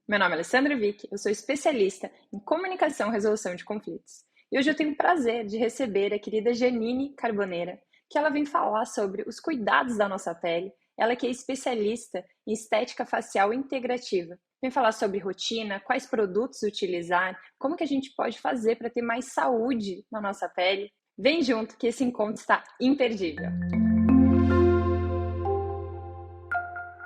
Meu nome é Alessandra Vick, eu sou especialista em comunicação e resolução de conflitos. E hoje eu tenho o prazer de receber a querida Janine Carboneira, que ela vem falar sobre os cuidados da nossa pele. Ela que é especialista em estética facial integrativa. Vem falar sobre rotina, quais produtos utilizar, como que a gente pode fazer para ter mais saúde na nossa pele. Vem junto que esse encontro está imperdível.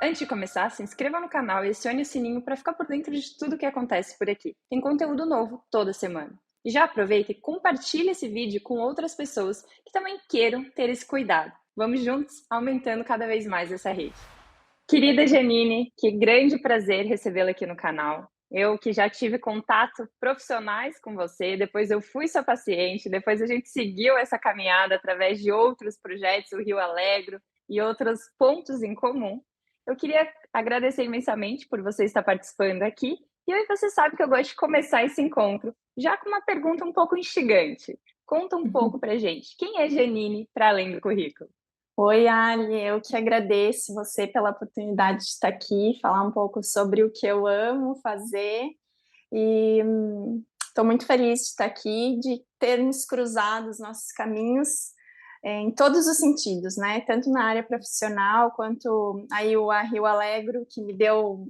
Antes de começar, se inscreva no canal e acione o sininho para ficar por dentro de tudo que acontece por aqui. Tem conteúdo novo toda semana. E já aproveita e compartilhe esse vídeo com outras pessoas que também queiram ter esse cuidado. Vamos juntos aumentando cada vez mais essa rede. Querida Janine, que grande prazer recebê-la aqui no canal. Eu que já tive contato profissionais com você, depois eu fui sua paciente, depois a gente seguiu essa caminhada através de outros projetos, o Rio Alegro e outros pontos em comum. Eu queria agradecer imensamente por você estar participando aqui. E aí você sabe que eu gosto de começar esse encontro já com uma pergunta um pouco instigante. Conta um pouco pra gente, quem é Janine para além do currículo? Oi, Ali, eu que agradeço você pela oportunidade de estar aqui, falar um pouco sobre o que eu amo fazer e estou muito feliz de estar aqui, de termos cruzado os nossos caminhos em todos os sentidos, né? Tanto na área profissional quanto aí o Rio Alegro, que me deu,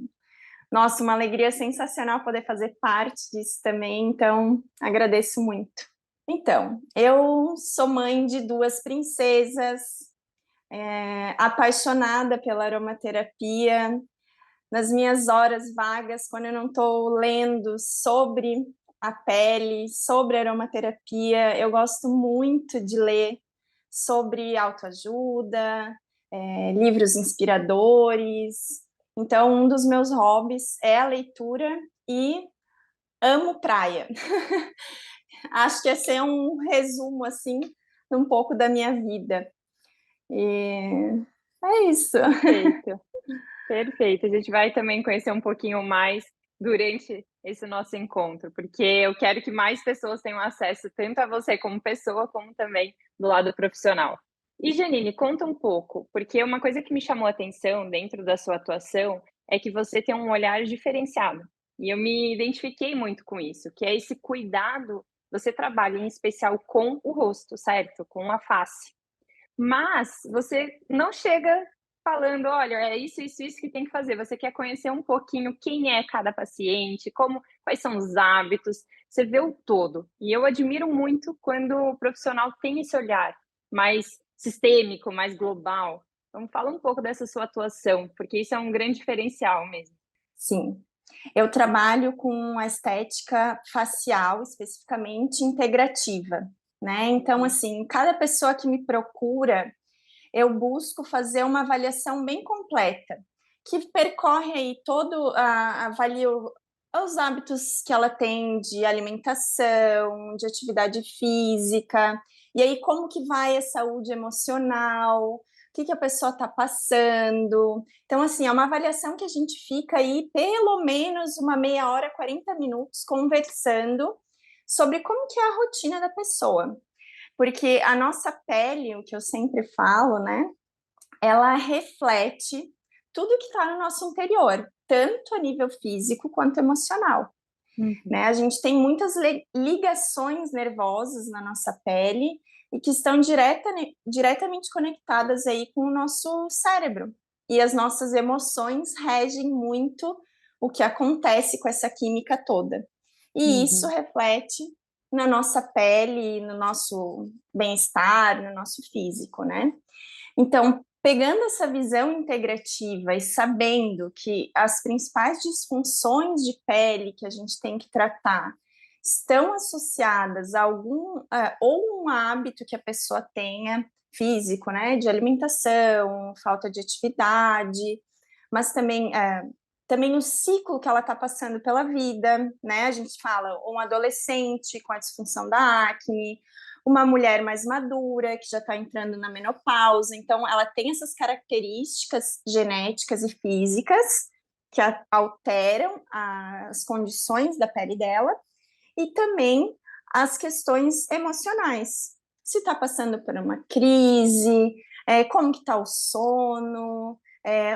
nossa, uma alegria sensacional poder fazer parte disso também, então agradeço muito. Então, eu sou mãe de duas princesas, apaixonada pela aromaterapia. Nas minhas horas vagas, quando eu não estou lendo sobre a pele, sobre aromaterapia, eu gosto muito de ler sobre autoajuda, livros inspiradores. Então, um dos meus hobbies é a leitura e amo praia. Acho que esse é um resumo, assim, um pouco da minha vida. E é isso. Perfeito. Perfeito. A gente vai também conhecer um pouquinho mais durante esse nosso encontro, porque eu quero que mais pessoas tenham acesso tanto a você como pessoa, como também do lado profissional. E Janine, conta um pouco, porque uma coisa que me chamou a atenção dentro da sua atuação é que você tem um olhar diferenciado. E eu me identifiquei muito com isso, que é esse cuidado, você trabalha em especial com o rosto, certo? Com a face. Mas você não chega falando: "Olha, é isso que tem que fazer". Você quer conhecer um pouquinho quem é cada paciente, como quais são os hábitos, você vê o todo. E eu admiro muito quando o profissional tem esse olhar mais sistêmico, mais global. Então fala um pouco dessa sua atuação, porque isso é um grande diferencial mesmo. Sim, eu trabalho com a estética facial, especificamente integrativa, né? Então, Uhum, assim, cada pessoa que me procura, eu busco fazer uma avaliação bem completa, que percorre aí avalio os hábitos que ela tem de alimentação, de atividade física, e aí como que vai a saúde emocional, o que que a pessoa está passando. Então, assim, é uma avaliação que a gente fica aí pelo menos uma meia hora, 40 minutos conversando sobre como que é a rotina da pessoa. Porque a nossa pele, o que eu sempre falo, né, ela reflete tudo que está no nosso interior, tanto a nível físico quanto emocional, né? uhum, A gente tem muitas ligações nervosas na nossa pele e que estão diretamente conectadas aí com o nosso cérebro. E as nossas emoções regem muito o que acontece com essa química toda. E isso uhum. reflete na nossa pele, no nosso bem-estar, no nosso físico, né? Então, pegando essa visão integrativa e sabendo que as principais disfunções de pele que a gente tem que tratar estão associadas a ou um hábito que a pessoa tenha físico, né, de alimentação, falta de atividade, mas também o ciclo que ela está passando pela vida, né? A gente fala um adolescente com a disfunção da acne, uma mulher mais madura, que já está entrando na menopausa, então ela tem essas características genéticas e físicas que alteram as condições da pele dela, e também as questões emocionais. Se está passando por uma crise, como que está o sono,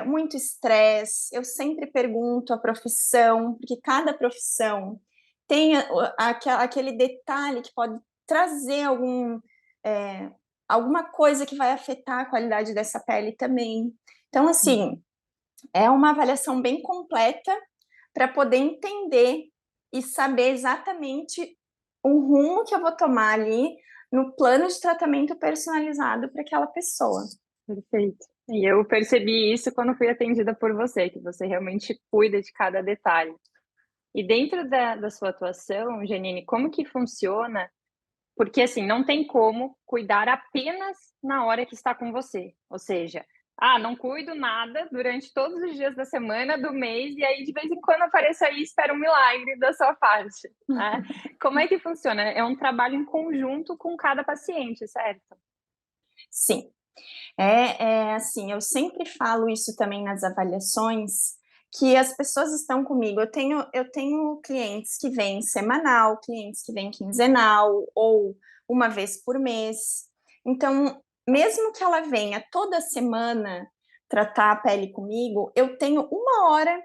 muito estresse. Eu sempre pergunto a profissão, porque cada profissão tem aquele detalhe que pode trazer alguma coisa que vai afetar a qualidade dessa pele também. Então, assim, é uma avaliação bem completa para poder entender e saber exatamente o rumo que eu vou tomar ali no plano de tratamento personalizado para aquela pessoa. Perfeito. E eu percebi isso quando fui atendida por você, que você realmente cuida de cada detalhe. E dentro da sua atuação, Janine, como que funciona? Porque, assim, não tem como cuidar apenas na hora que está com você. Ou seja, não cuido nada durante todos os dias da semana, do mês, e aí de vez em quando apareço aí e espero um milagre da sua parte, né? Como é que funciona? É um trabalho em conjunto com cada paciente, certo? Sim, assim, eu sempre falo isso também nas avaliações, que as pessoas estão comigo. Eu tenho clientes que vêm semanal, clientes que vêm quinzenal ou uma vez por mês. Então, mesmo que ela venha toda semana tratar a pele comigo, eu tenho uma hora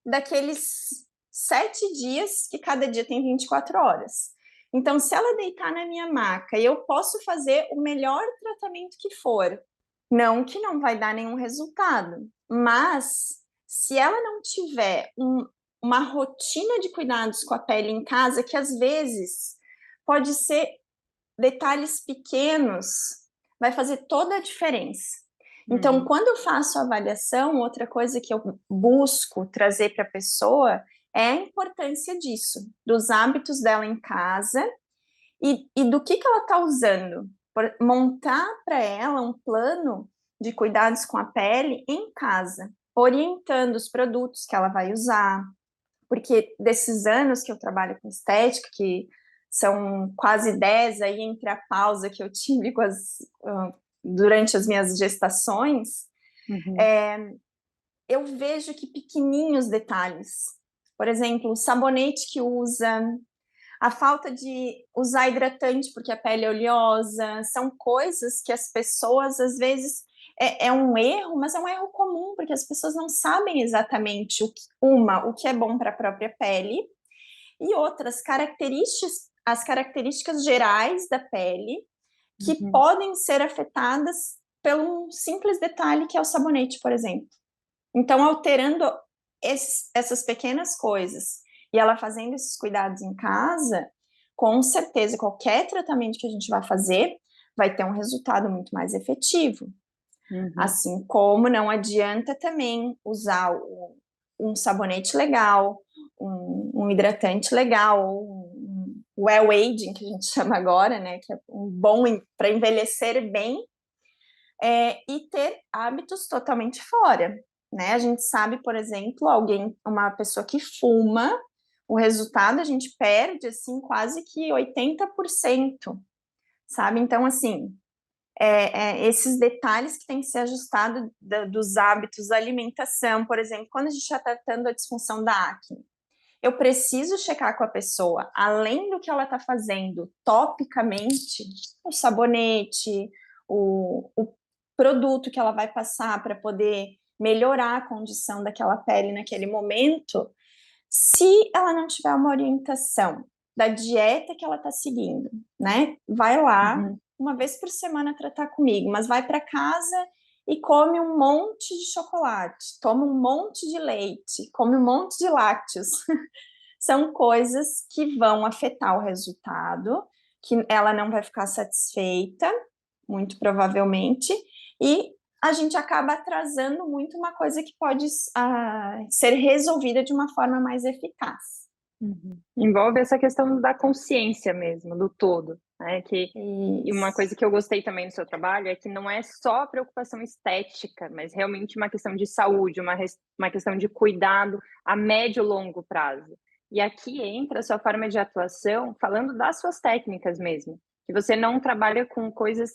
daqueles 7 dias, que cada dia tem 24 horas. Então, se ela deitar na minha maca e eu posso fazer o melhor tratamento que for, não que não vai dar nenhum resultado, mas se ela não tiver uma rotina de cuidados com a pele em casa, que às vezes pode ser detalhes pequenos, vai fazer toda a diferença. Então, quando eu faço a avaliação, outra coisa que eu busco trazer para a pessoa é a importância disso, dos hábitos dela em casa e do que ela está usando. Montar para ela um plano de cuidados com a pele em casa, orientando os produtos que ela vai usar, porque desses anos que eu trabalho com estética, que são quase 10 aí entre a pausa que eu tive durante as minhas gestações, eu vejo que pequenininhos detalhes, por exemplo, o sabonete que usa, a falta de usar hidratante porque a pele é oleosa, são coisas que as pessoas, às vezes, é um erro, mas é um erro comum, porque as pessoas não sabem exatamente o que é bom para a própria pele, e outras características, as características gerais da pele, que podem ser afetadas pelo um simples detalhe que é o sabonete, por exemplo. Então, alterando essas pequenas coisas e ela fazendo esses cuidados em casa, com certeza, qualquer tratamento que a gente vai fazer vai ter um resultado muito mais efetivo. Assim como não adianta também usar um sabonete legal, um hidratante legal, um well aging, que a gente chama agora, né, que é um bom para envelhecer bem, e ter hábitos totalmente fora, né? A gente sabe, por exemplo, uma pessoa que fuma, o resultado a gente perde assim quase que 80%, sabe? Então, assim, esses detalhes que tem que ser ajustado dos hábitos da alimentação, por exemplo, quando a gente está tratando a disfunção da acne, eu preciso checar com a pessoa, além do que ela está fazendo topicamente, o sabonete, o produto que ela vai passar para poder melhorar a condição daquela pele naquele momento, se ela não tiver uma orientação da dieta que ela está seguindo, né? Vai lá uma vez por semana tratar comigo, mas vai para casa e come um monte de chocolate, toma um monte de leite, come um monte de lácteos. São coisas que vão afetar o resultado, que ela não vai ficar satisfeita, muito provavelmente, e a gente acaba atrasando muito uma coisa que pode ser resolvida de uma forma mais eficaz. Envolve essa questão da consciência mesmo, do todo, né? E uma coisa que eu gostei também do seu trabalho é que não é só preocupação estética, mas realmente uma questão de saúde, uma questão de cuidado a médio e longo prazo. E aqui entra a sua forma de atuação, falando das suas técnicas mesmo, que você não trabalha com coisas.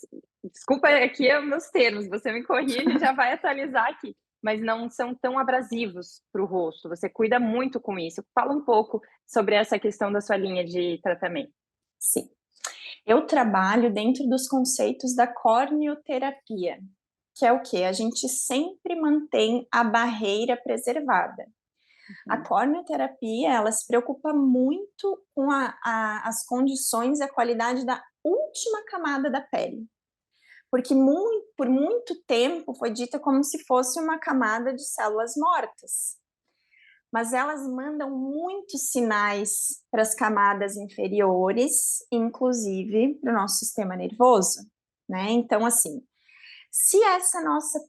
Desculpa, aqui é os meus termos, você me corrige e já vai atualizar aqui, mas não são tão abrasivos para o rosto. Você cuida muito com isso. Fala um pouco sobre essa questão da sua linha de tratamento. Sim. Eu trabalho dentro dos conceitos da corneoterapia, que é o quê? A gente sempre mantém a barreira preservada. A corneoterapia, ela se preocupa muito com as condições e a qualidade da última camada da pele. Porque por muito tempo foi dita como se fosse uma camada de células mortas. Mas elas mandam muitos sinais para as camadas inferiores, inclusive para o nosso sistema nervoso, né? Então, assim, se essa nossa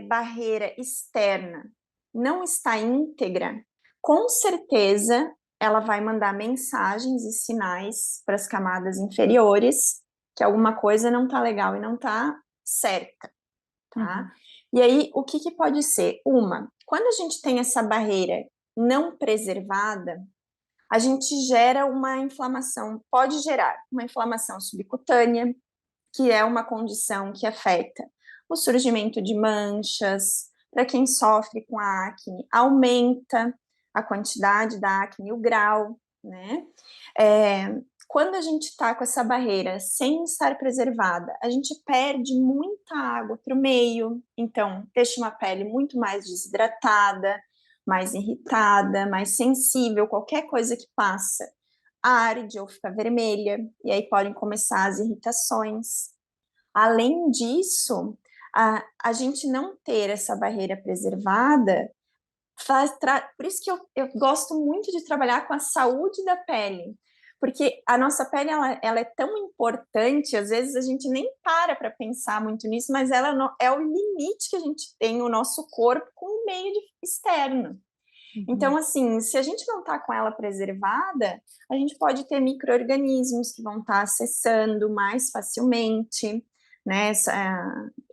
barreira externa não está íntegra, com certeza ela vai mandar mensagens e sinais para as camadas inferiores que alguma coisa não está legal e não está certa, tá? E aí, o que pode ser? Quando a gente tem essa barreira não preservada, a gente gera uma inflamação, pode gerar uma inflamação subcutânea, que é uma condição que afeta o surgimento de manchas. Para quem sofre com a acne, aumenta a quantidade da acne, o grau, né? Quando a gente está com essa barreira sem estar preservada, a gente perde muita água para o meio, então deixa uma pele muito mais desidratada, mais irritada, mais sensível, qualquer coisa que passa arde ou fica vermelha, e aí podem começar as irritações. Além disso, a gente não ter essa barreira preservada por isso que eu gosto muito de trabalhar com a saúde da pele, porque a nossa pele ela é tão importante, às vezes a gente nem para pensar muito nisso, mas ela é o limite que a gente tem no nosso corpo com o meio externo. Então, assim, se a gente não está com ela preservada, a gente pode ter micro-organismos que vão estar acessando mais facilmente, né,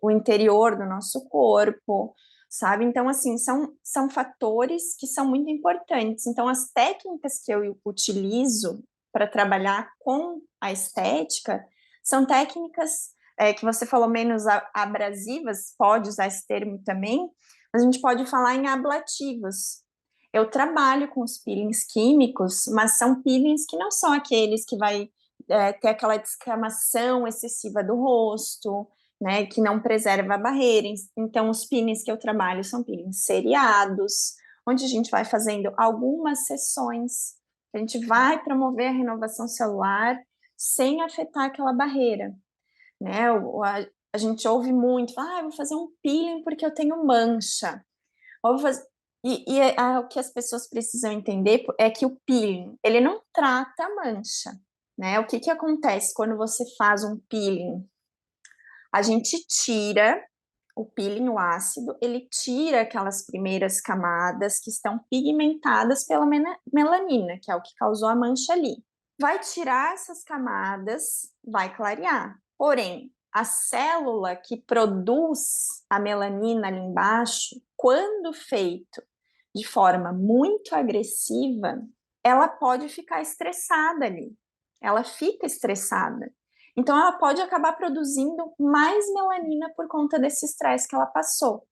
o interior do nosso corpo, sabe? Então, assim, são fatores que são muito importantes. Então, as técnicas que eu utilizo para trabalhar com a estética são técnicas que você falou menos abrasivas, pode usar esse termo também, mas a gente pode falar em ablativos. Eu trabalho com os peelings químicos, mas são peelings que não são aqueles que vai ter aquela descamação excessiva do rosto, né, que não preserva a barreira. Então, os peelings que eu trabalho são peelings seriados, onde a gente vai fazendo algumas sessões, a gente vai promover a renovação celular sem afetar aquela barreira, né? A gente ouve muito, vou fazer um peeling porque eu tenho mancha. Ou vou fazer... o que as pessoas precisam entender é que o peeling, ele não trata a mancha, né? O que acontece quando você faz um peeling? A gente tira o peeling, o ácido, ele tira aquelas primeiras camadas que estão pigmentadas pela melanina, que é o que causou a mancha ali. Vai tirar essas camadas, vai clarear. Porém, a célula que produz a melanina ali embaixo, quando feito de forma muito agressiva, ela pode ficar estressada ali. Ela fica estressada. Então, ela pode acabar produzindo mais melanina por conta desse estresse que ela passou.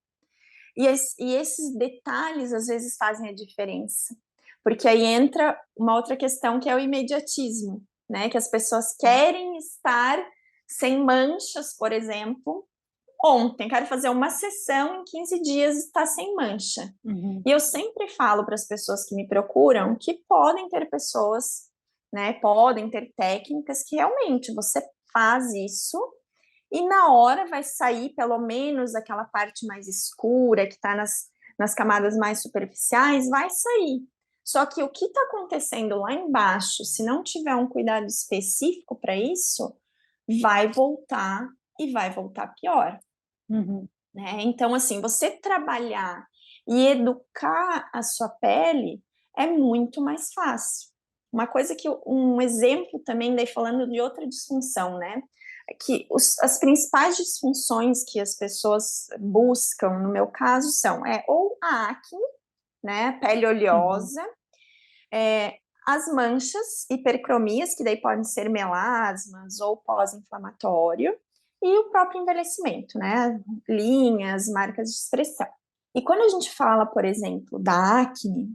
E esses detalhes, às vezes, fazem a diferença. Porque aí entra uma outra questão que é o imediatismo, né? Que as pessoas querem estar sem manchas, por exemplo, ontem. Quero fazer uma sessão em 15 dias e estar sem mancha. E eu sempre falo para as pessoas que me procuram que podem ter pessoas, né? Podem ter técnicas que realmente você faz isso e na hora vai sair pelo menos aquela parte mais escura que está nas camadas mais superficiais, vai sair. Só que o que está acontecendo lá embaixo, se não tiver um cuidado específico para isso, vai voltar e vai voltar pior. Né? Então, assim, você trabalhar e educar a sua pele é muito mais fácil. Uma coisa um exemplo também, daí falando de outra disfunção, né? Que as principais disfunções que as pessoas buscam, no meu caso, são ou a acne, né, pele oleosa, as manchas, hipercromias, que daí podem ser melasmas ou pós-inflamatório, e o próprio envelhecimento, né, linhas, marcas de expressão. E quando a gente fala, por exemplo, da acne,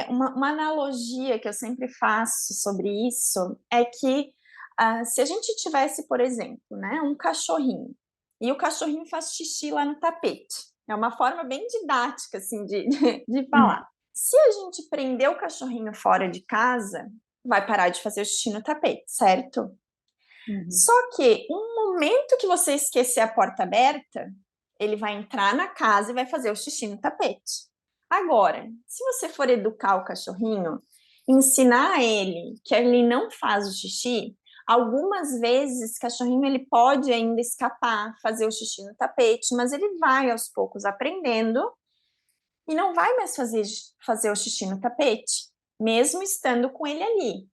uma analogia que eu sempre faço sobre isso é que se a gente tivesse, por exemplo, né, um cachorrinho e o cachorrinho faz xixi lá no tapete. É uma forma bem didática, assim, de falar. Se a gente prender o cachorrinho fora de casa, vai parar de fazer o xixi no tapete, certo? Só que um momento que você esquecer a porta aberta, ele vai entrar na casa e vai fazer o xixi no tapete. Agora, se você for educar o cachorrinho, ensinar ele que ele não faz o xixi, algumas vezes o cachorrinho ele pode ainda escapar, fazer o xixi no tapete, mas ele vai aos poucos aprendendo e não vai mais fazer o xixi no tapete, mesmo estando com ele ali.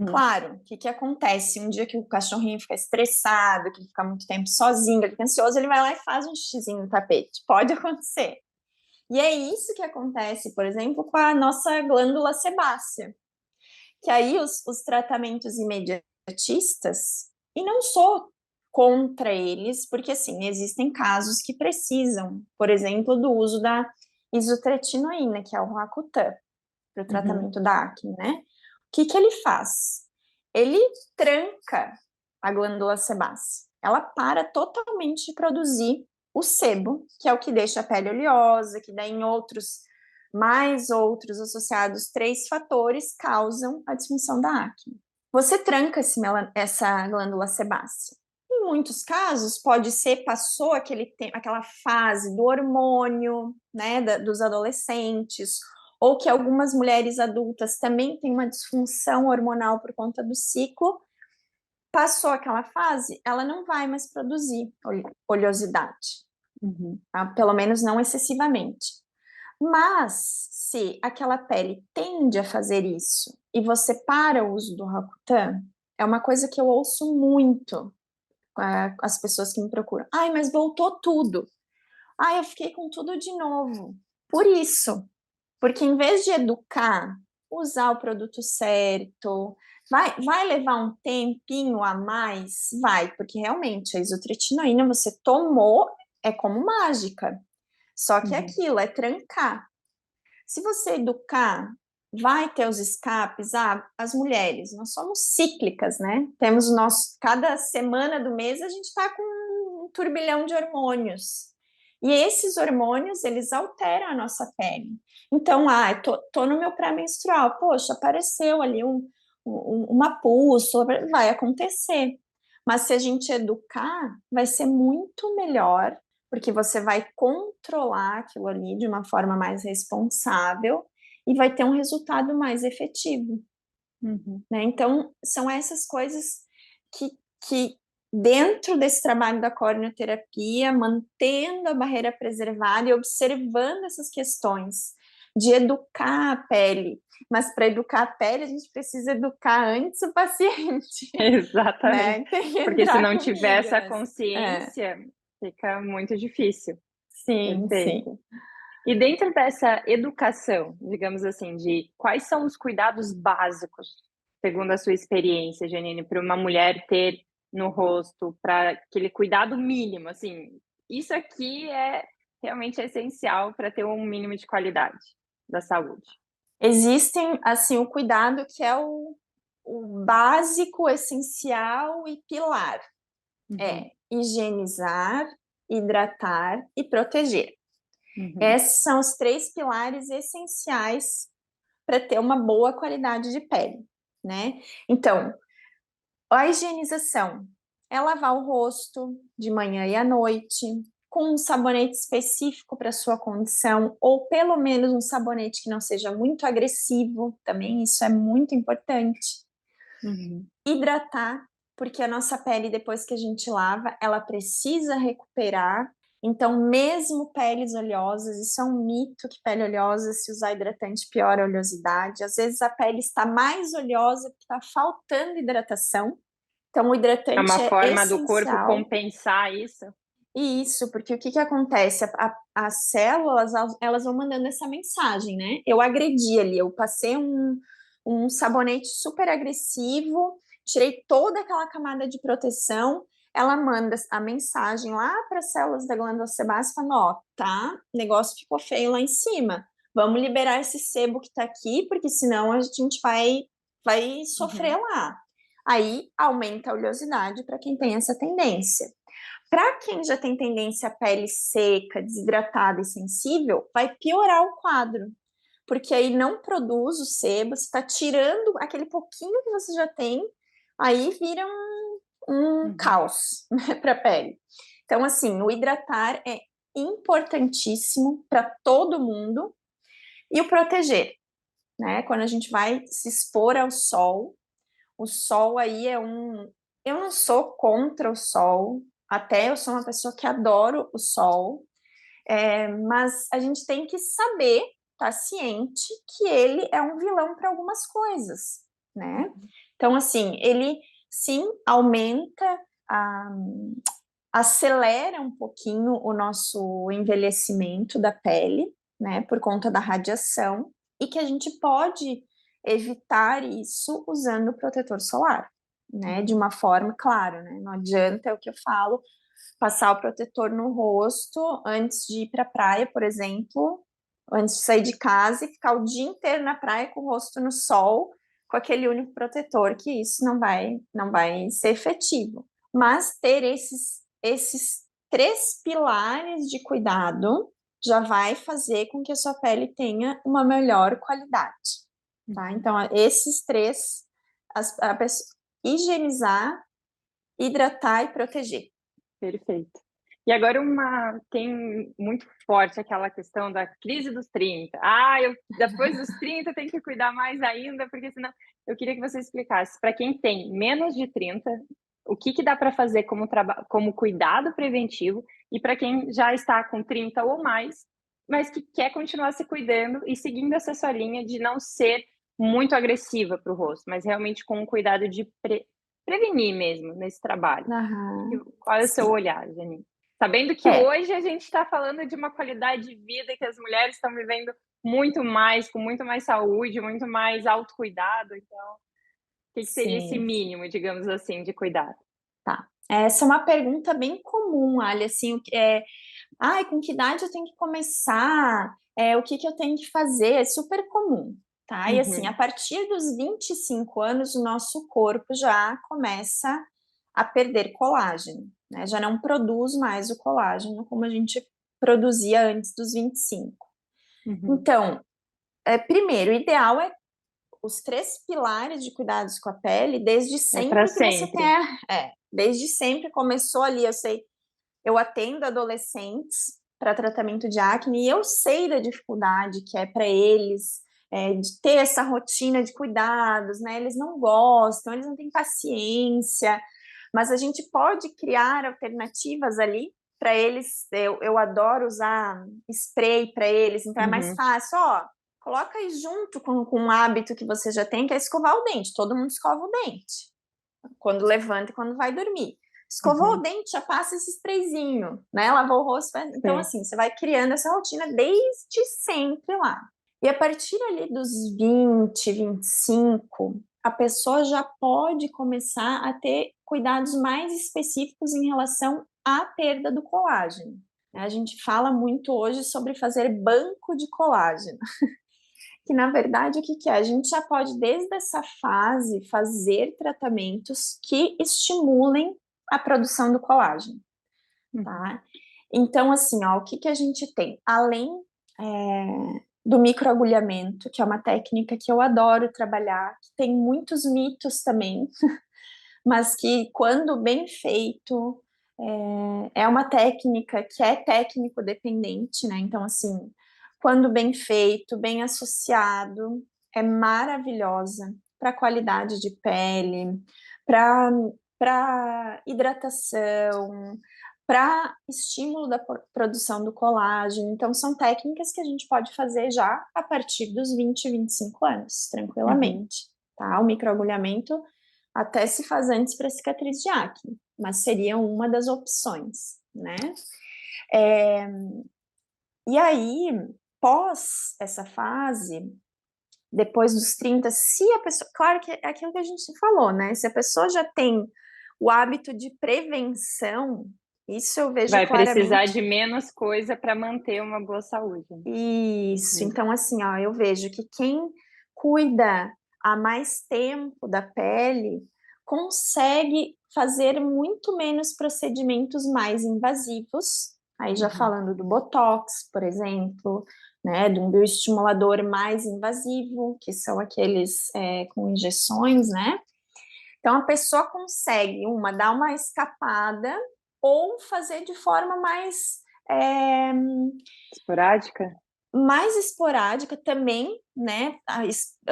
Claro, o que acontece? Um dia que o cachorrinho fica estressado, que ele fica muito tempo sozinho, ele fica ansioso, ele vai lá e faz um xixizinho no tapete. Pode acontecer. E é isso que acontece, por exemplo, com a nossa glândula sebácea. Que aí os tratamentos imediatistas, e não sou contra eles, porque assim, existem casos que precisam, por exemplo, do uso da isotretinoína, que é o Roacutan, para o tratamento da acne, né? O que ele faz? Ele tranca a glândula sebácea. Ela para totalmente de produzir o sebo, que é o que deixa a pele oleosa, que daí em mais outros associados, 3 fatores causam a disfunção da acne. Você tranca essa glândula sebácea. Em muitos casos, pode ser, passou aquela fase do hormônio, né, dos adolescentes, ou que algumas mulheres adultas também têm uma disfunção hormonal por conta do ciclo, passou aquela fase, ela não vai mais produzir oleosidade, tá? Pelo menos não excessivamente. Mas, se aquela pele tende a fazer isso e você para o uso do Roacutan, é uma coisa que eu ouço muito as pessoas que me procuram. Ai, mas voltou tudo. Ai, eu fiquei com tudo de novo. Por isso, porque em vez de educar, usar o produto certo, vai levar um tempinho a mais? Vai, porque realmente a isotretinoína você tomou, é como mágica. Só que aquilo é trancar. Se você educar, vai ter os escapes. As mulheres, nós somos cíclicas, né? Temos cada semana do mês a gente está com um turbilhão de hormônios. E esses hormônios, eles alteram a nossa pele. Então, tô no meu pré-menstrual, poxa, apareceu ali uma pústula, vai acontecer. Mas se a gente educar, vai ser muito melhor, porque você vai controlar aquilo ali de uma forma mais responsável e vai ter um resultado mais efetivo. Né? Então, são essas coisas que dentro desse trabalho da corneoterapia, mantendo a barreira preservada e observando essas questões de educar a pele. Mas para educar a pele, a gente precisa educar antes o paciente. Exatamente. Né? Porque se não Comigo, tiver essa né? consciência, fica muito difícil. Sim, sim. Perfeito. E dentro dessa educação, digamos assim, de quais são os cuidados básicos, segundo a sua experiência, Janine, para uma mulher ter no rosto, para aquele cuidado mínimo, assim, isso aqui é realmente essencial para ter um mínimo de qualidade da saúde. Existem, assim, o cuidado que é o básico, essencial e pilar. É higienizar, hidratar e proteger. Esses são os 3 pilares essenciais para ter uma boa qualidade de pele, né? Então, a higienização é lavar o rosto de manhã e à noite, com um sabonete específico para sua condição, ou pelo menos um sabonete que não seja muito agressivo, também isso é muito importante. Hidratar, porque a nossa pele, depois que a gente lava, ela precisa recuperar. Então, mesmo peles oleosas, isso é um mito que pele oleosa, se usar hidratante, piora a oleosidade. Às vezes a pele está mais oleosa porque está faltando hidratação. Então, o hidratante É uma forma do corpo essencial. compensar isso? Isso, porque o que acontece? As células, elas vão mandando essa mensagem, né? Eu agredi ali, eu passei um sabonete super agressivo, tirei toda aquela camada de proteção, ela manda a mensagem lá para as células da glândula sebácea, falando, ó, tá, o negócio ficou feio lá em cima, vamos liberar esse sebo que tá aqui, porque senão a gente vai sofrer lá. Aí aumenta a oleosidade para quem tem essa tendência. Para quem já tem tendência à pele seca, desidratada e sensível, vai piorar o quadro, porque aí não produz o sebo, você está tirando aquele pouquinho que você já tem, aí vira um caos, né, para a pele. Então, assim, o hidratar é importantíssimo para todo mundo e o proteger, né? Quando a gente vai se expor ao sol, o sol aí é um. Eu não sou contra o sol, até eu sou uma pessoa que adoro o sol, mas a gente tem que saber, estar ciente que ele é um vilão para algumas coisas, né? Então, assim, ele sim aumenta, a, acelera um pouquinho o nosso envelhecimento da pele, né, por conta da radiação, e que a gente pode evitar isso usando o protetor solar, né, de uma forma, claro, né, não adianta, é o que eu falo, passar o protetor no rosto antes de ir para a praia, por exemplo, antes de sair de casa e ficar o dia inteiro na praia com o rosto no sol, com aquele único protetor, que isso não vai ser efetivo. Mas ter esses 3 pilares de cuidado já vai fazer com que a sua pele tenha uma melhor qualidade, tá? Então, esses 3, a pessoa, higienizar, hidratar e proteger. Perfeito. E agora tem muito forte aquela questão da crise dos 30. Depois dos 30 tem que cuidar mais ainda, porque senão... Eu queria que você explicasse, para quem tem menos de 30, o que dá para fazer como cuidado preventivo, e para quem já está com 30 ou mais, mas que quer continuar se cuidando e seguindo essa sua linha de não ser muito agressiva para o rosto, mas realmente com um cuidado de prevenir mesmo nesse trabalho. Qual é o seu Sim. olhar, Janine? Sabendo que hoje a gente está falando de uma qualidade de vida que as mulheres estão vivendo muito mais, com muito mais saúde, muito mais autocuidado. Então, o que seria esse mínimo, digamos assim, de cuidado? Tá. Essa é uma pergunta bem comum, Ali, assim, com que idade eu tenho que começar? O que eu tenho que fazer? É super comum, tá? E assim, a partir dos 25 anos, o nosso corpo já começa a perder colágeno, né? Já não produz mais o colágeno como a gente produzia antes dos 25. Então, primeiro, o ideal é os 3 pilares de cuidados com a pele, desde sempre que você tenha. Desde sempre começou ali, eu atendo adolescentes para tratamento de acne e eu sei da dificuldade que é para eles de ter essa rotina de cuidados, né? Eles não gostam, eles não têm paciência, mas a gente pode criar alternativas ali para eles. Eu adoro usar spray para eles, então é mais fácil, coloca aí junto com um hábito que você já tem, que é escovar o dente. Todo mundo escova o dente quando levanta e quando vai dormir. Escovou o dente, já passa esse sprayzinho, né? Lavou o rosto. Então, assim, você vai criando essa rotina desde sempre lá. E a partir ali dos 20, 25, a pessoa já pode começar a ter cuidados mais específicos em relação à perda do colágeno. A gente fala muito hoje sobre fazer banco de colágeno. Que na verdade o que é? A gente já pode, desde essa fase, fazer tratamentos que estimulem a produção do colágeno, tá? Então, assim, o que a gente tem? Além do microagulhamento, que é uma técnica que eu adoro trabalhar, que tem muitos mitos também, mas que, quando bem feito, é uma técnica que é técnico dependente, né? Então, assim, quando bem feito, bem associado, é maravilhosa para qualidade de pele, para hidratação, para estímulo da produção do colágeno. Então, são técnicas que a gente pode fazer já a partir dos 20, 25 anos, tranquilamente. Tá? O microagulhamento até se faz antes para cicatriz de acne, mas seria uma das opções, né? E aí, pós essa fase, depois dos 30, se a pessoa... Claro que é aquilo que a gente falou, né? Se a pessoa já tem o hábito de prevenção, isso eu vejo claramente. Vai precisar claramente. de menos coisa para manter uma boa saúde. Isso, então assim, eu vejo que quem cuida há mais tempo da pele consegue fazer muito menos procedimentos mais invasivos, aí já falando do Botox, por exemplo, né, de um bioestimulador mais invasivo, que são aqueles com injeções, né? Então, a pessoa consegue, dar uma escapada ou fazer de forma Esporádica? mais esporádica também, né?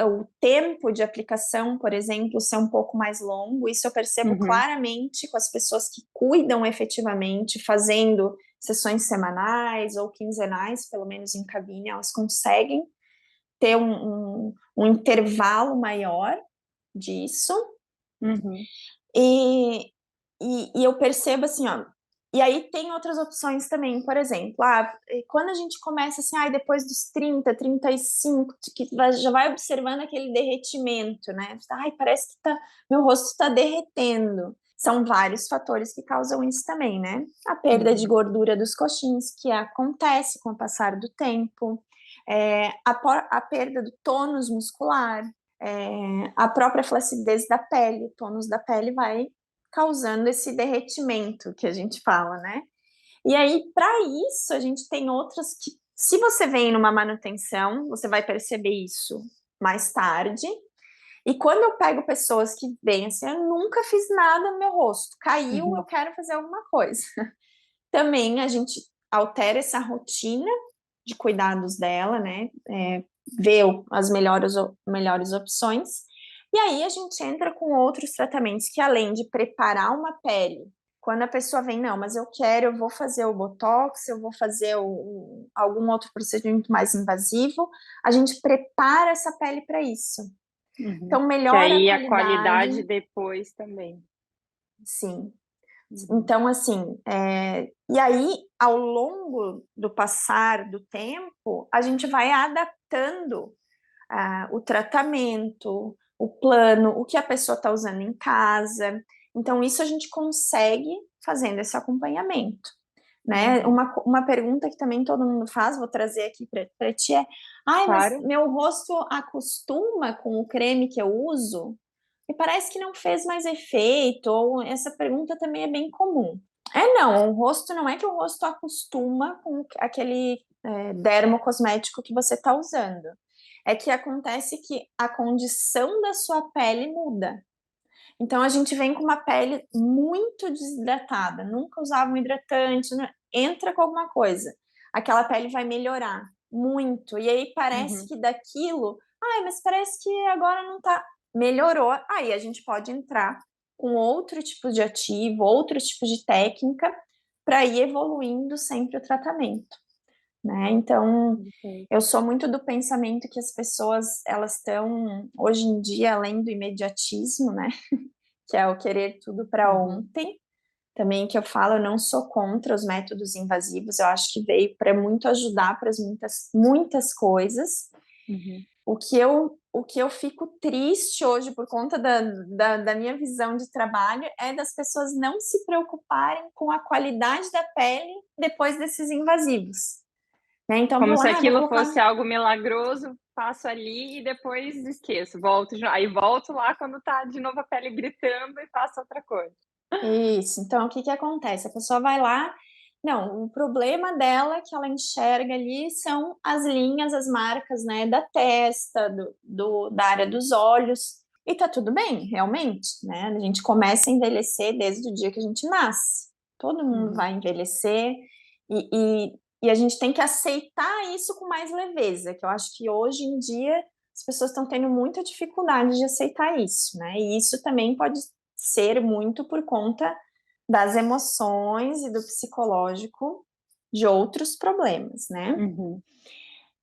O tempo de aplicação, por exemplo, ser um pouco mais longo. Isso eu percebo claramente com as pessoas que cuidam efetivamente, fazendo sessões semanais ou quinzenais, pelo menos em cabine, elas conseguem ter um intervalo maior disso. E eu percebo assim, ó, e aí tem outras opções também, por exemplo, quando a gente começa assim, depois dos 30, 35, que já vai observando aquele derretimento, né? Parece que meu rosto está derretendo. São vários fatores que causam isso também, né? A perda de gordura dos coxins, que acontece com o passar do tempo, a perda do tônus muscular, a própria flacidez da pele, o tônus da pele vai causando esse derretimento que a gente fala, né? E aí, para isso, a gente tem outras que, se você vem numa manutenção, você vai perceber isso mais tarde. E quando eu pego pessoas que vêm assim, eu nunca fiz nada no meu rosto, caiu, eu quero fazer alguma coisa. Também a gente altera essa rotina de cuidados dela, né? Ver as melhores opções. E aí a gente entra com outros tratamentos que, além de preparar uma pele, quando a pessoa vem, não, mas eu vou fazer o Botox, eu vou fazer algum outro procedimento mais invasivo, a gente prepara essa pele para isso. Então, Que melhora aí a a qualidade qualidade. depois também. Sim. Então, assim, e aí, ao longo do passar do tempo, a gente vai adaptando o tratamento, o plano, o que a pessoa está usando em casa. Então, isso a gente consegue fazendo esse acompanhamento. Né? Uma pergunta que também todo mundo faz, vou trazer aqui para ti, mas Claro. meu rosto acostuma com o creme que eu uso? E parece que não fez mais efeito, ou essa pergunta também é bem comum. Não, o rosto não é que o rosto acostuma com aquele dermocosmético que você está usando. É que acontece que a condição da sua pele muda. Então a gente vem com uma pele muito desidratada, nunca usava um hidratante, entra com alguma coisa, aquela pele vai melhorar muito. E aí parece que daquilo, mas parece que agora não tá, melhorou. Aí a gente pode entrar com outro tipo de ativo, outro tipo de técnica para ir evoluindo sempre o tratamento, né? Então, eu sou muito do pensamento que as pessoas, elas estão, hoje em dia, além do imediatismo, né? Que é o querer tudo para ontem. Também que eu falo, eu não sou contra os métodos invasivos, eu acho que veio para muito ajudar para muitas coisas. O que eu fico triste hoje por conta da minha visão de trabalho é das pessoas não se preocuparem com a qualidade da pele depois desses invasivos. Né? Então, Como vou se lá, vou aquilo colocar... fosse algo milagroso, passo ali e depois esqueço, aí volto lá quando tá de novo a pele gritando e faço outra coisa. Isso, então o que que acontece? A pessoa vai lá, não, o problema dela que ela enxerga ali são as linhas, as marcas, né, da testa, da área dos olhos, e tá tudo bem, realmente, né? A gente começa a envelhecer desde o dia que a gente nasce. Todo mundo vai envelhecer e a gente tem que aceitar isso com mais leveza, que eu acho que hoje em dia as pessoas estão tendo muita dificuldade de aceitar isso, né? E isso também pode ser muito por conta das emoções e do psicológico de outros problemas, né?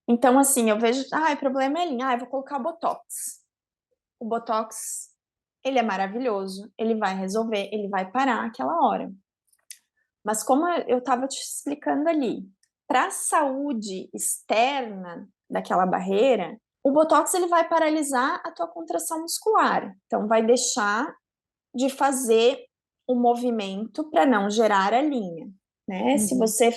Então, assim, eu vejo, o problema é linha, eu vou colocar Botox. O Botox, ele é maravilhoso, ele vai resolver, ele vai parar aquela hora. Mas como eu estava te explicando ali, para a saúde externa daquela barreira, o Botox ele vai paralisar a tua contração muscular. Então, vai deixar de fazer o movimento para não gerar a linha, né? Se você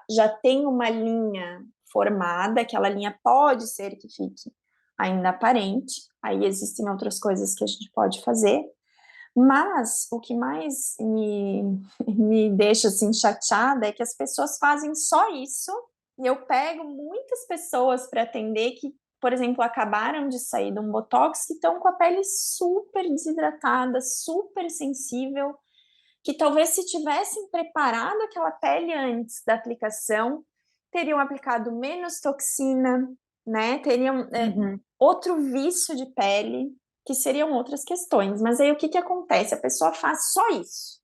já tem uma linha formada, aquela linha pode ser que fique ainda aparente, aí existem outras coisas que a gente pode fazer, Mas o que mais me deixa assim chateada é que as pessoas fazem só isso, e eu pego muitas pessoas para atender que, por exemplo, acabaram de sair de um botox, que estão com a pele super desidratada, super sensível, que talvez se tivessem preparado aquela pele antes da aplicação, teriam aplicado menos toxina, né? Teriam outro vício de pele, que seriam outras questões. Mas aí o que acontece? A pessoa faz só isso.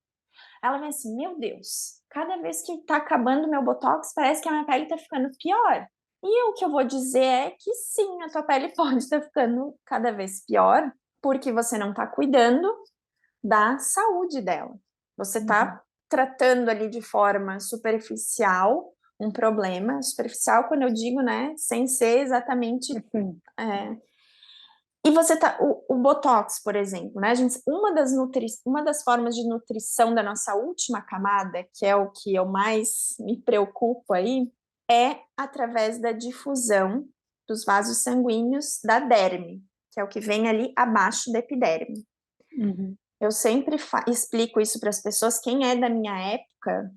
Ela vê assim, meu Deus, cada vez que tá acabando o meu botox, parece que a minha pele tá ficando pior. E o que eu vou dizer é que sim, a tua pele pode estar ficando cada vez pior, porque você não tá cuidando da saúde dela. Você está tratando ali de forma superficial um problema, superficial quando eu digo, né, sem ser exatamente... E você tá, o Botox, por exemplo, né, gente, uma das formas de nutrição da nossa última camada, que é o que eu mais me preocupo aí, é através da difusão dos vasos sanguíneos da derme, que é o que vem ali abaixo da epiderme. Eu sempre explico isso para as pessoas. Quem é da minha época,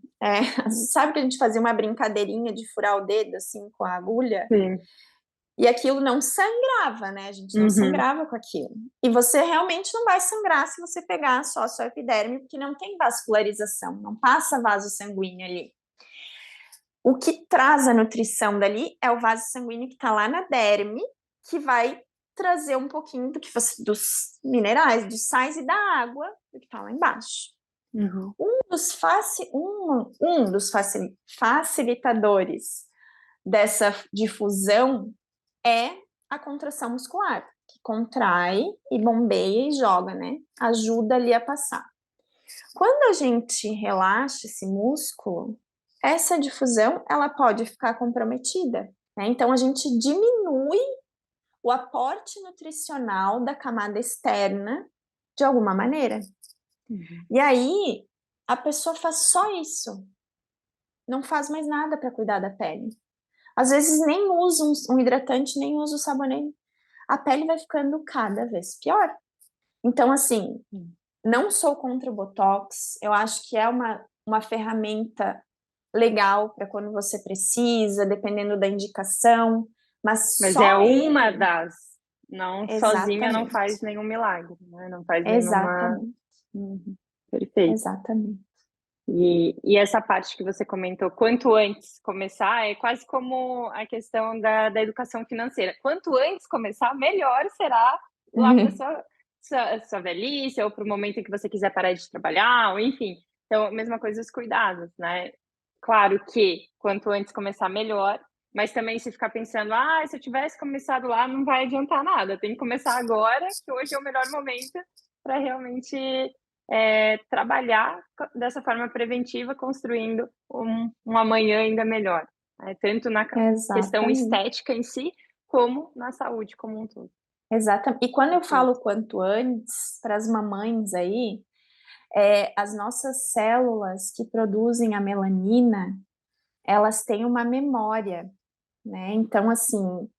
sabe que a gente fazia uma brincadeirinha de furar o dedo assim com a agulha? Sim. E aquilo não sangrava, né? A gente não sangrava com aquilo. E você realmente não vai sangrar se você pegar só a sua epiderme, porque não tem vascularização, não passa vaso sanguíneo ali. O que traz a nutrição dali é o vaso sanguíneo que está lá na derme, que vai trazer um pouquinho dos minerais, dos sais e da água que está lá embaixo. Um dos facilitadores dessa difusão é a contração muscular, que contrai e bombeia e joga, né? Ajuda ali a passar. Quando a gente relaxa esse músculo, essa difusão ela pode ficar comprometida, né? Então a gente diminui o aporte nutricional da camada externa de alguma maneira. E aí a pessoa faz só isso, não faz mais nada para cuidar da pele. Às vezes nem usa um hidratante, nem usa o sabonete. A pele vai ficando cada vez pior. Então, assim, não sou contra o Botox, eu acho que é uma ferramenta legal para quando você precisa, dependendo da indicação, mas Mas é só uma ele... das, não sozinha não Exatamente. faz nenhum milagre, né? Não faz nenhuma. Exatamente. Perfeito. Exatamente. E essa parte que você comentou, quanto antes começar, é quase como a questão da educação financeira. Quanto antes começar, melhor será lá para sua velhice, ou para o momento em que você quiser parar de trabalhar, ou enfim. Então, mesma coisa os cuidados, né? Claro que quanto antes começar, melhor, mas também se ficar pensando, se eu tivesse começado lá, não vai adiantar nada. Tem que começar agora, que hoje é o melhor momento para realmente trabalhar dessa forma preventiva, construindo um amanhã ainda melhor, né? Tanto na questão Exatamente. estética em si, como na saúde como um todo. Exatamente. E quando eu falo quanto antes, para as mamães aí, as nossas células que produzem a melanina, elas têm uma memória, né? Então, assim,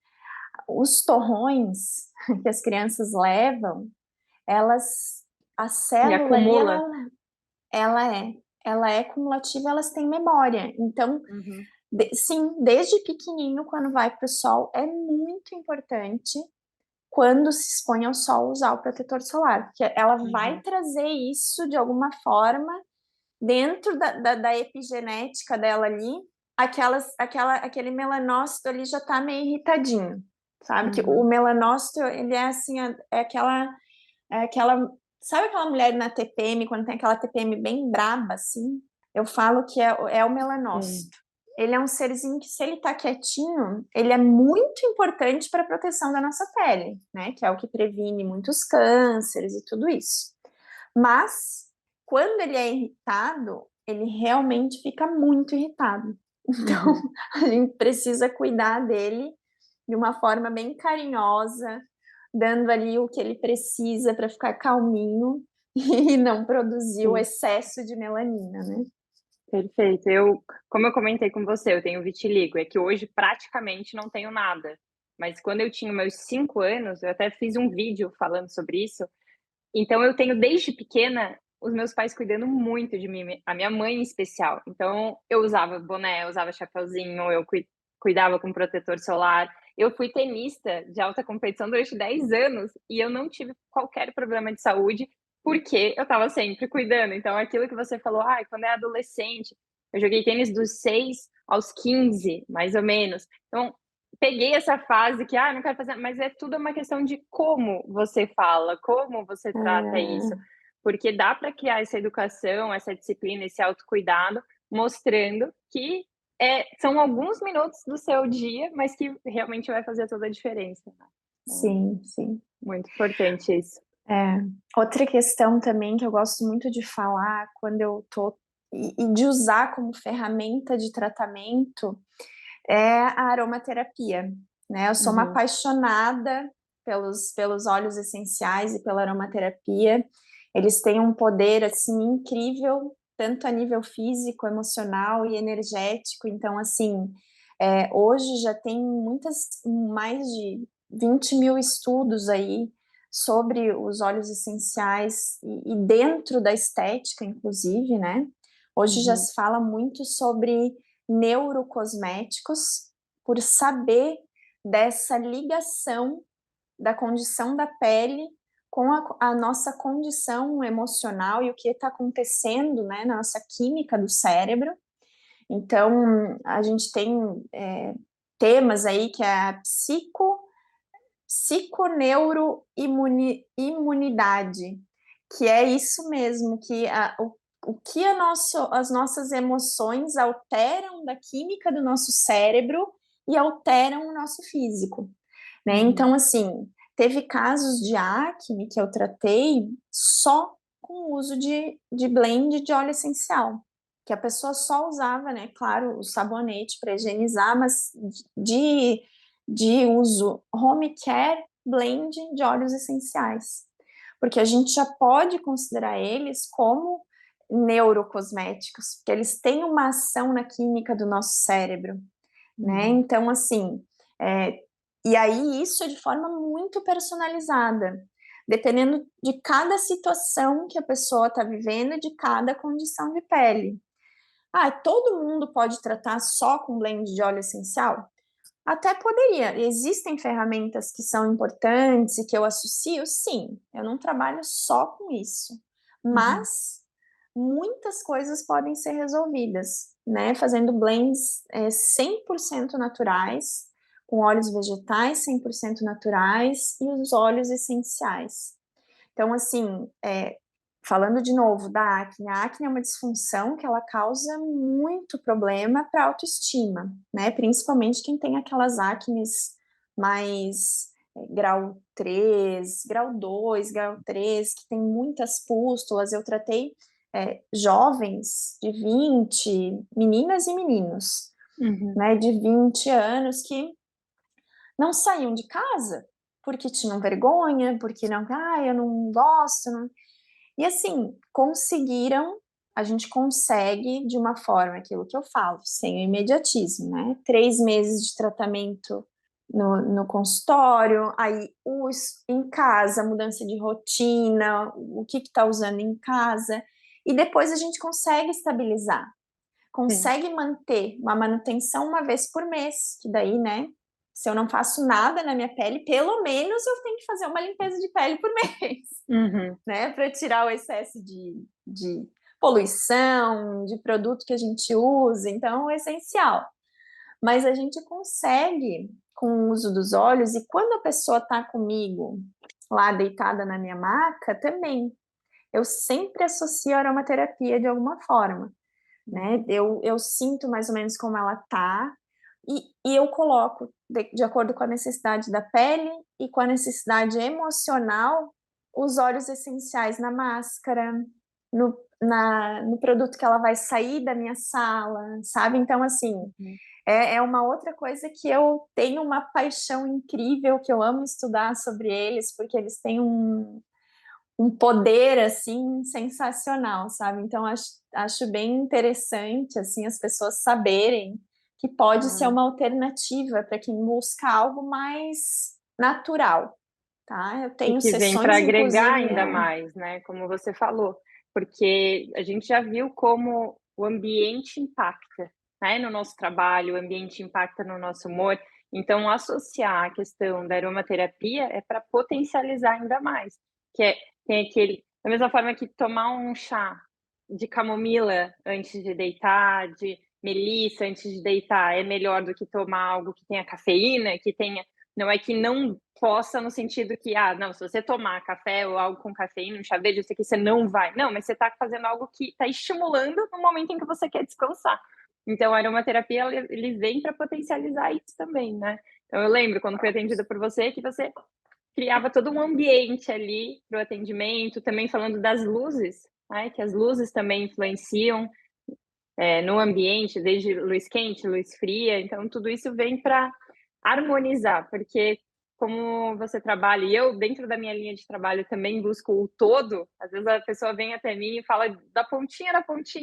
os torrões que as crianças levam, a E célula ali, acumula. ela é cumulativa, elas têm memória. Então, sim, desde pequenininho, quando vai para o sol, é muito importante, quando se expõe ao sol, usar o protetor solar, porque ela vai trazer isso de alguma forma dentro da epigenética dela ali, aquele melanócito ali já tá meio irritadinho, sabe? Que o melanócito, ele é assim, sabe aquela mulher na TPM, quando tem aquela TPM bem braba, assim? Eu falo que é o melanócito. Ele é um serzinho que, se ele tá quietinho, ele é muito importante para a proteção da nossa pele, né? Que é o que previne muitos cânceres e tudo isso. Mas, quando ele é irritado, ele realmente fica muito irritado. Então, a gente precisa cuidar dele de uma forma bem carinhosa, dando ali o que ele precisa para ficar calminho e não produzir o excesso de melanina, né? Perfeito. Como eu comentei com você, eu tenho vitiligo, é que hoje praticamente não tenho nada. Mas quando eu tinha meus 5 anos, eu até fiz um vídeo falando sobre isso. Então eu tenho desde pequena os meus pais cuidando muito de mim, a minha mãe em especial. Então eu usava boné, eu usava chapeuzinho, eu cuidava com protetor solar. Eu fui tenista de alta competição durante 10 anos e eu não tive qualquer problema de saúde, porque eu estava sempre cuidando. Então aquilo que você falou: "Ai, quando é adolescente", eu joguei tênis dos 6 aos 15, mais ou menos. Então peguei essa fase que, não quero fazer, mas é tudo uma questão de como você fala, como você trata isso, É, porque dá para criar essa educação, essa disciplina, esse autocuidado, mostrando que são alguns minutos do seu dia, mas que realmente vai fazer toda a diferença, né. Então, sim, sim. muito importante isso. É. Outra questão também que eu gosto muito de falar quando eu tô e de usar como ferramenta de tratamento é a aromaterapia, né. Eu sou uma Uhum, apaixonada pelos óleos essenciais e pela aromaterapia. Eles têm um poder, assim, incrível, tanto a nível físico, emocional e energético. Então, assim, hoje já tem mais de 20.000 estudos aí sobre os óleos essenciais e dentro da estética, inclusive, né. Hoje já uhum, se fala muito sobre neurocosméticos, por saber dessa ligação da condição da pele com a nossa condição emocional e o que está acontecendo, né, na nossa química do cérebro. Então, a gente tem temas aí que é a psiconeuroimunidade, que é isso mesmo, que o que as nossas emoções alteram da química do nosso cérebro e alteram o nosso físico, né? uhum. Então, assim, teve casos de acne que eu tratei só com o uso de blend de óleo essencial, que a pessoa só usava, né, claro, o sabonete para higienizar, mas de, de uso home care, blend de óleos essenciais. Porque a gente já pode considerar eles como neurocosméticos, porque eles têm uma ação na química do nosso cérebro, né? Uhum. Então, assim, é, e aí isso é de forma muito personalizada, dependendo de cada situação que a pessoa está vivendo e de cada condição de pele. Todo mundo pode tratar só com blend de óleo essencial? Até poderia. Existem ferramentas que são importantes e que eu associo? Sim, eu não trabalho só com isso. Uhum. Mas muitas coisas podem ser resolvidas, né? Fazendo blends 100% naturais, com óleos vegetais 100% naturais e os óleos essenciais. Então, assim, falando de novo da acne, a acne é uma disfunção que ela causa muito problema para a autoestima, né? Principalmente quem tem aquelas acnes mais grau 3, grau 2, grau 3, que tem muitas pústulas. Eu tratei jovens de 20, meninas e meninos, Uhum. né, de 20 anos que não saíam de casa porque tinham vergonha, porque não, eu não gosto, não. E assim, conseguiram, a gente consegue de uma forma, aquilo que eu falo, sem o imediatismo, né? 3 meses de tratamento no consultório, aí em casa, mudança de rotina, o que está usando em casa, e depois a gente consegue estabilizar, Sim. consegue manter uma manutenção uma vez por mês, que daí, né? Se eu não faço nada na minha pele, pelo menos eu tenho que fazer uma limpeza de pele por mês, Uhum. né, para tirar o excesso de poluição, de produto que a gente usa, então é essencial. Mas a gente consegue, com o uso dos óleos, e quando a pessoa está comigo, lá deitada na minha maca, também, eu sempre associo a aromaterapia de alguma forma, né, Uhum. eu sinto mais ou menos como ela tá, e eu coloco, de acordo com a necessidade da pele e com a necessidade emocional, os óleos essenciais na máscara, no produto que ela vai sair da minha sala, sabe? Então, assim, Uhum. é uma outra coisa que eu tenho uma paixão incrível, que eu amo estudar sobre eles, porque eles têm um poder, assim, sensacional, sabe? Então, acho bem interessante, assim, as pessoas saberem que pode ser Ah, uma alternativa para quem busca algo mais natural. tá? Eu E tenho que vem para sessões, agregar inclusive, ainda mais, né, como você falou, porque a gente já viu como o ambiente impacta, né, no nosso trabalho, o ambiente impacta no nosso humor, então associar a questão da aromaterapia é para potencializar ainda mais, que é tem aquele da mesma forma que tomar um chá de camomila antes de deitar, de melissa antes de deitar, é melhor do que tomar algo que tenha cafeína, que tenha não é que não possa no sentido que, não, se você tomar café ou algo com cafeína, um chá verde, isso aqui você não vai. Não, mas você está fazendo algo que está estimulando no momento em que você quer descansar. Então, a aromaterapia, ele vem para potencializar isso também, né? Então, eu lembro quando fui atendida por você, que você criava todo um ambiente ali para o atendimento, também falando das luzes, né? Que as luzes também influenciam no ambiente, desde luz quente, luz fria. Então, tudo isso vem para harmonizar, porque como você trabalha, e eu, dentro da minha linha de trabalho, também busco o todo, às vezes a pessoa vem até mim e fala da pontinha,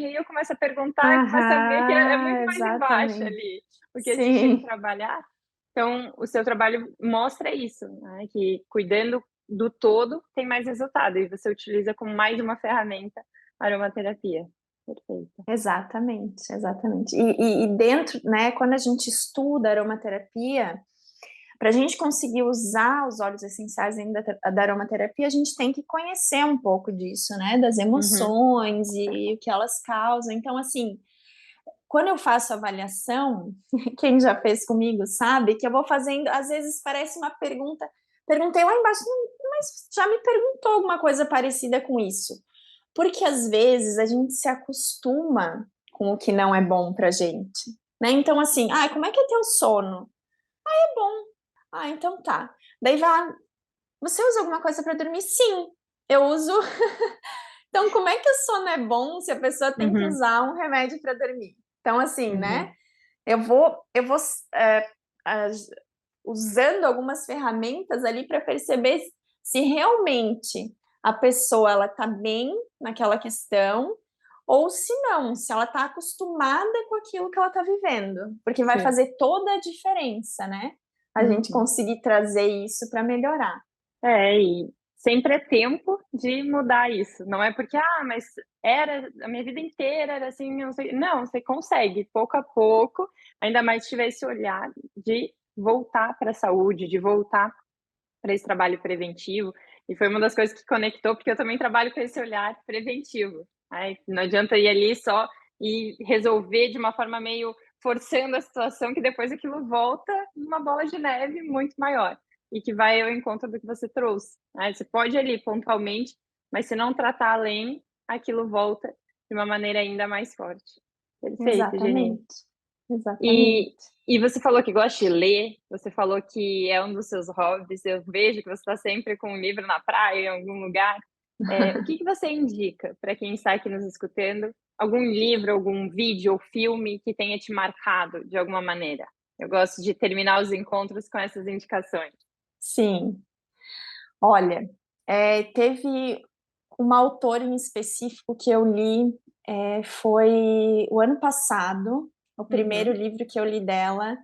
e eu começo a perguntar e começo a ver que é muito Aham, mais embaixo exatamente. ali, o que a gente tem que Sim, trabalhar. Então, o seu trabalho mostra isso, né? Que cuidando do todo tem mais resultado, e você utiliza como mais uma ferramenta a aromaterapia. Perfeito. exatamente, exatamente. E dentro, né, quando a gente estuda aromaterapia, para a gente conseguir usar os óleos essenciais dentro da aromaterapia, a gente tem que conhecer um pouco disso, né, das Uhum, emoções e o que elas causam. Então, assim, quando eu faço avaliação, quem já fez comigo sabe que eu vou fazendo, às vezes parece uma pergunta, perguntei lá embaixo, mas já me perguntou alguma coisa parecida com isso. Porque às vezes a gente se acostuma com o que não é bom pra gente, né? Então, assim, como é que é teu sono? É bom. Então tá. Daí vai lá, você usa alguma coisa para dormir? Sim, eu uso. Então, como é que o sono é bom se a pessoa tem que uhum, usar um remédio para dormir? Então, assim, né? uhum. Eu vou é, usando algumas ferramentas ali para perceber se realmente a pessoa ela está bem naquela questão ou se não, se ela está acostumada com aquilo que ela está vivendo, porque vai Sim. fazer toda a diferença, né? A gente Uhum. conseguir trazer isso para melhorar. E sempre é tempo de mudar isso. Não é porque, mas era a minha vida inteira era assim, não sei. Não, você consegue, pouco a pouco, ainda mais se tiver esse olhar de voltar para a saúde, de voltar para esse trabalho preventivo. E foi uma das coisas que conectou, porque eu também trabalho com esse olhar preventivo. Né? Não adianta ir ali só e resolver de uma forma meio forçando a situação, que depois aquilo volta numa bola de neve muito maior e que vai ao encontro do que você trouxe. Né? Você pode ir ali pontualmente, mas se não tratar além, aquilo volta de uma maneira ainda mais forte. Perfeito, Jenny. Exatamente, exatamente. E, e você falou que gosta de ler, você falou que é um dos seus hobbies, eu vejo que você está sempre com um livro na praia, em algum lugar. O que você indica para quem está aqui nos escutando? Algum livro, algum vídeo ou filme que tenha te marcado de alguma maneira? Eu gosto de terminar os encontros com essas indicações. Sim, olha, teve uma autora em específico que eu li, foi o ano passado, o primeiro Uhum, livro que eu li dela,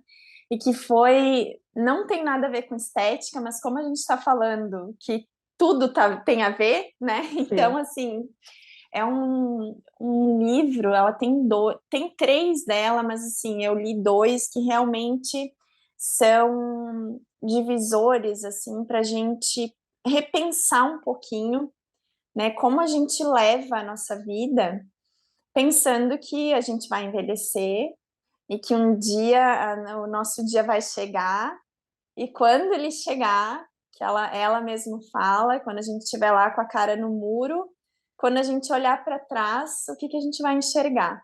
e que foi, não tem nada a ver com estética, mas como a gente está falando que tudo tem a ver, né? Então, sim. assim, é um livro, ela tem três dela, mas assim, eu li dois que realmente são divisores, assim, para a gente repensar um pouquinho, né, como a gente leva a nossa vida, pensando que a gente vai envelhecer e que um dia o nosso dia vai chegar, e quando ele chegar, que ela mesma fala, quando a gente estiver lá com a cara no muro, quando a gente olhar para trás, o que a gente vai enxergar,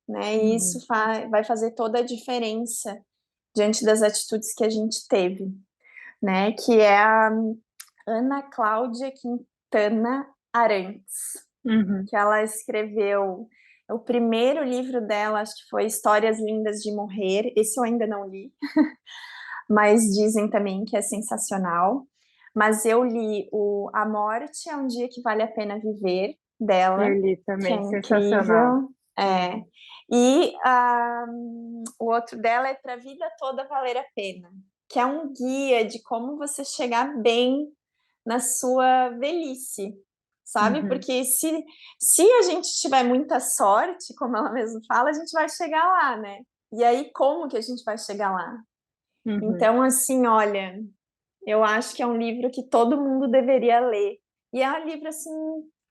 né? E isso Uhum. vai fazer toda a diferença diante das atitudes que a gente teve, né? Que é a Ana Cláudia Quintana Arantes, Uhum. que ela escreveu o primeiro livro dela, acho que foi Histórias Lindas de Morrer. Esse eu ainda não li, mas dizem também que é sensacional. Mas eu li o A Morte é um Dia que Vale a Pena Viver, Eu dela, li que é também, sensacional. incrível. É. E o outro dela é Para a Vida Toda Valer a Pena, que é um guia de como você chegar bem na sua velhice, sabe? Uhum. Porque se a gente tiver muita sorte, como ela mesma fala, a gente vai chegar lá, né? E aí, como que a gente vai chegar lá? Uhum. Então, assim, olha, eu acho que é um livro que todo mundo deveria ler. E é um livro, assim,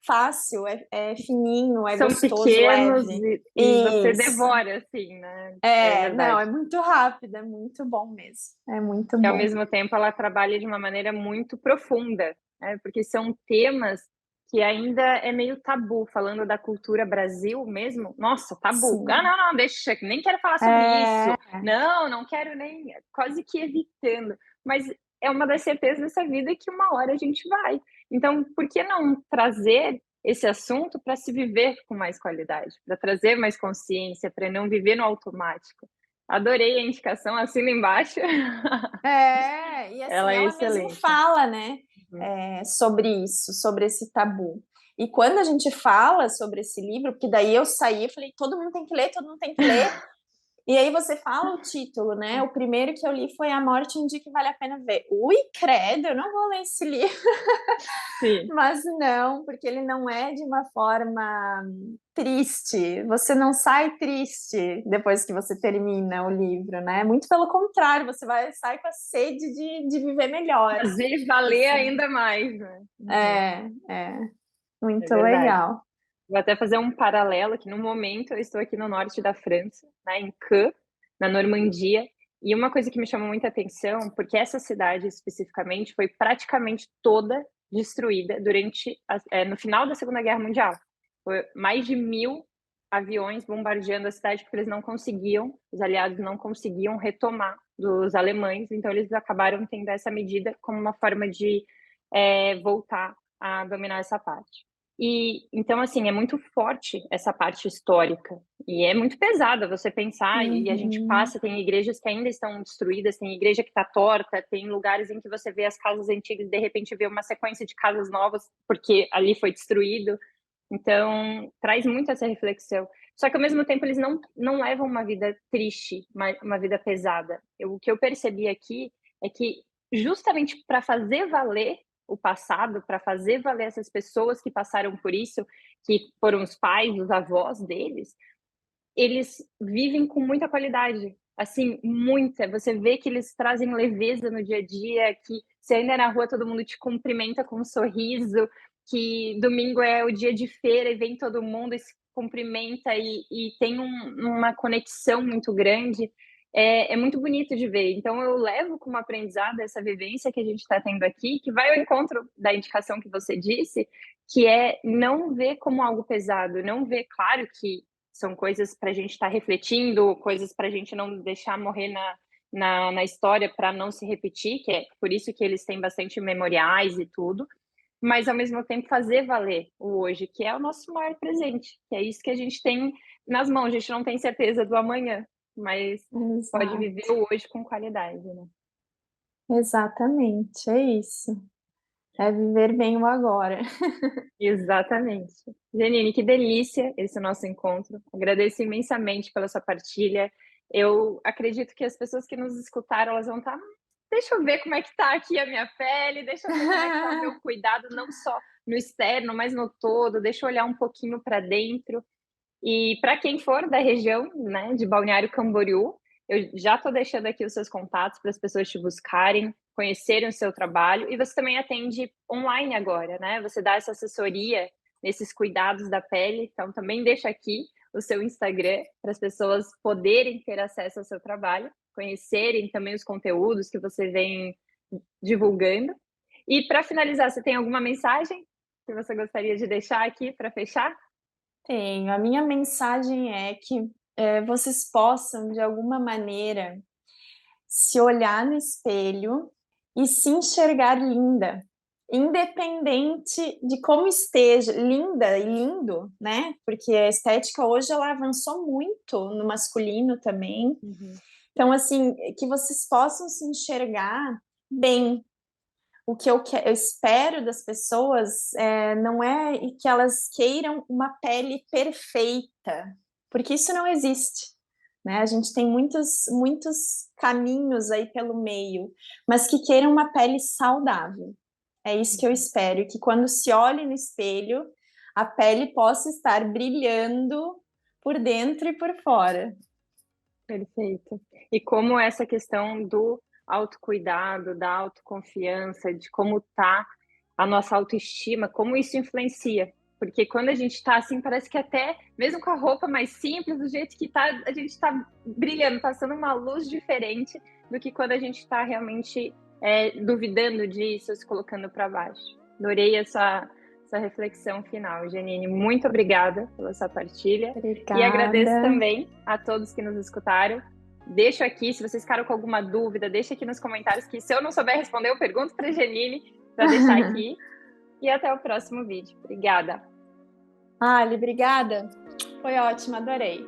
fácil, é fininho, é São gostoso, pequenos leve. e você Isso. devora, assim, né? É É, não, verdade. é muito rápido, é muito bom mesmo. É muito E ao bom. mesmo tempo ela trabalha de uma maneira muito profunda, né? Porque são temas que ainda é meio tabu, falando da cultura Brasil mesmo. Nossa, tabu. Ah, Sim. não, não, deixa, nem quero falar sobre É, isso. Não, não quero nem, quase que evitando. Mas é uma das certezas dessa vida que uma hora a gente vai. Então, por que não trazer esse assunto para se viver com mais qualidade, para trazer mais consciência, para não viver no automático? Adorei a indicação, assina embaixo. e assim, Ela é ela mesmo excelente. fala, né, Uhum. sobre isso, sobre esse tabu. E quando a gente fala sobre esse livro, porque daí eu saí e falei, todo mundo tem que ler, todo mundo tem que ler. E aí você fala o título, né? O primeiro que eu li foi A Morte um Dia que Vale a Pena Ver. Ui, credo, eu não vou ler esse livro. Sim, Mas não, porque ele não é de uma forma triste. Você não sai triste depois que você termina o livro, né? Muito pelo contrário, você vai sair com a sede de viver melhor. fazer valer Assim, ainda mais, né. Uhum, é é muito verdade. legal. Vou até fazer um paralelo que no momento eu estou aqui no norte da França, né, em Caen, na Normandia, e uma coisa que me chamou muita atenção, porque essa cidade especificamente foi praticamente toda destruída no final da Segunda Guerra Mundial. Foi mais de 1000 aviões bombardeando a cidade, porque eles não conseguiam, os aliados não conseguiam retomar dos alemães, então eles acabaram tendo essa medida como uma forma de voltar a dominar essa parte. E então, assim, é muito forte essa parte histórica e é muito pesada você pensar e a gente Uhum. passa, tem igrejas que ainda estão destruídas, tem igreja que está torta, tem lugares em que você vê as casas antigas e de repente vê uma sequência de casas novas porque ali foi destruído. Então, traz muito essa reflexão. Só que ao mesmo tempo eles não levam uma vida triste, uma vida pesada. O que eu percebi aqui é que justamente para fazer valer o passado, para fazer valer essas pessoas que passaram por isso, que foram os pais, os avós deles, eles vivem com muita qualidade, assim, muita. Você vê que eles trazem leveza no dia a dia, que se ainda é na rua todo mundo te cumprimenta com um sorriso, que domingo é o dia de feira e vem todo mundo e se cumprimenta e tem uma conexão muito grande. É muito bonito de ver. Então, eu levo como aprendizado essa vivência que a gente está tendo aqui, que vai ao encontro da indicação que você disse, que é não ver como algo pesado, não ver, claro que são coisas para a gente estar refletindo, coisas para a gente não deixar morrer na história para não se repetir, que é por isso que eles têm bastante memoriais e tudo, mas ao mesmo tempo fazer valer o hoje, que é o nosso maior presente, que é isso que a gente tem nas mãos, a gente não tem certeza do amanhã, mas pode viver Exato. o hoje com qualidade, né? Exatamente, é isso. É viver bem o agora. Exatamente. Janine, que delícia esse nosso encontro. Agradeço imensamente pela sua partilha. Eu acredito que as pessoas que nos escutaram, elas vão estar, deixa eu ver como é que está aqui a minha pele, deixa eu ver como é que está o meu cuidado, não só no externo, mas no todo, deixa eu olhar um pouquinho para dentro. E para quem for da região, né, de Balneário Camboriú, eu já estou deixando aqui os seus contatos para as pessoas te buscarem, conhecerem o seu trabalho. E você também atende online agora, né? Você dá essa assessoria nesses cuidados da pele. Então, também deixa aqui o seu Instagram para as pessoas poderem ter acesso ao seu trabalho, conhecerem também os conteúdos que você vem divulgando. E para finalizar, você tem alguma mensagem que você gostaria de deixar aqui para fechar? Tenho. A minha mensagem é que vocês possam, de alguma maneira, se olhar no espelho e se enxergar linda, independente de como esteja, linda e lindo, né? Porque a estética hoje ela avançou muito no masculino também. Uhum. Então, assim, que vocês possam se enxergar bem. O que eu espero das pessoas não é que elas queiram uma pele perfeita, porque isso não existe. Né? A gente tem muitos caminhos aí pelo meio, mas que queiram uma pele saudável. É isso que eu espero, que quando se olhe no espelho, a pele possa estar brilhando por dentro e por fora. Perfeito. E como essa questão do autocuidado, da autoconfiança, de como tá a nossa autoestima, como isso influencia. Porque quando a gente tá assim, parece que até, mesmo com a roupa mais simples, do jeito que tá, a gente tá brilhando, passando uma luz diferente do que quando a gente tá realmente duvidando disso, se colocando para baixo. Adorei essa reflexão final, Janine. Muito obrigada pela sua partilha. E agradeço Obrigada. também a todos que nos escutaram. Deixo aqui, se vocês ficaram com alguma dúvida, deixa aqui nos comentários que se eu não souber responder, eu pergunto para a Janine para deixar aqui. E até o próximo vídeo. Obrigada. Ali, obrigada. Foi ótimo, adorei.